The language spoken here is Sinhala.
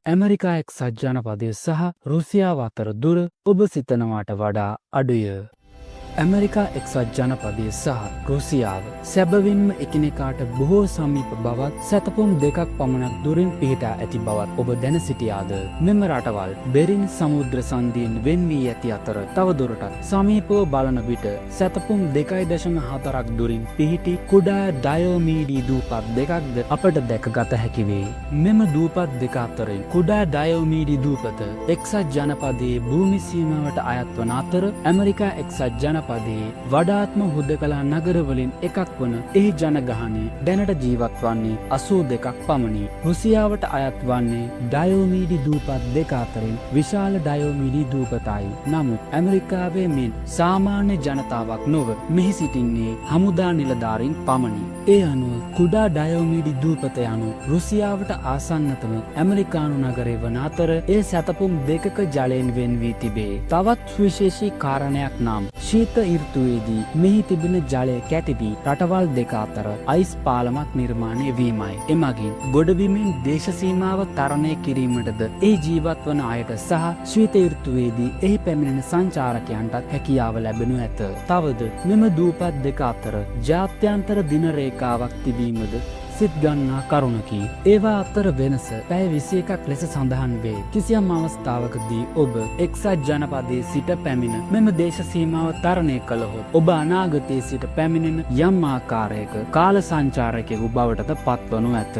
ඇමරිකා එක්සත් ජනපදය සහ රුසියාව අතර දුර ඔබ සිතනවාට වඩා අඩුය. ඇමරිකා එක්සත් ජනපදය සහ රුසියාව සැබවින්ම එකිනෙකාට බොහෝ සමීප බවත් සැතපුම් දෙකක් පමණක් දුරින් පිහිටා ඇති බවත් ඔබ දැන සිටියාද? මෙම රටවල් බෙරින් සමුද්‍ර සන්ධියෙන් වෙන් වී ඇති අතර තවදුරටත් සමීපව බලන විට සැතපුම් 2.4ක් දුරින් පිහිටි කුඩා ඩයෝමීඩි දූපත් දෙකක්ද අපට දැකගත හැකි වේ. මෙම දූපත් දෙක අතරින් කුඩා ඩයෝමීඩි දූපත එක්සත් ජනපදයේ භූමි සීමාවට අයත් වන අතර ඇමරිකා එක්සත් ජනපදයේ වඩාත්ම හුදකලා නගරවලින් එකක් වන එහි ජනගහනය දැනට ජීවත් වන්නේ 82ක් පමණි. රුසියාවට අයත් වන්නේ ඩයෝමීඩි දූපත් දෙක අතරින් විශාල ඩයෝමීඩි දූපතයි. නමුත් ඇමරිකාවේ මෙන් සාමාන්‍ය ජනතාවක් නොව මෙහි සිටින්නේ හමුදා නිලධාරීන් පමණි. ඒ අනුව කුඩා ඩයෝමීඩි දූපත යනු රුසියාවට ආසන්නතම ඇමරිකානු නගරය වන අතර ඒ සැතපුම් දෙකක ජලයෙන් වෙන් වී තිබේ. තවත් විශේෂී කාරණයක් නම් ශීත ඍතුවේදී මෙහි තිබෙන ජලය කැටි රටවල් දෙක අතර අයිස් පාලමක් නිර්මාණය වීමයි. එමගින් ගොඩබිමෙන් දේශ සීමාව තරණය කිරීමටද එහි ජීවත් වන අයට සහ ශීත ඍතුවේදී එහි පැමිණෙන සංචාරකයන්ටත් හැකියාව ලැබෙනු ඇත. තවද මෙම දූපත් දෙක අතර ජාත්‍යන්තර දින රේඛාවක් තිබීමද සිත් ගන්නා කරුණකි. ඒවා අතර වෙනස පැය 21ක් ලෙස සඳහන් වේ. කිසියම් අවස්ථාවකදී ඔබ එක්සත් ජනපදයේ සිට පැමිණ මෙම දේශ සීමාව තරණය කළහොත් ඔබ අනාගතයේ සිට පැමිණෙන යම් ආකාරයක කාල සංචාරකයෙකු බවටද පත්වනු ඇත.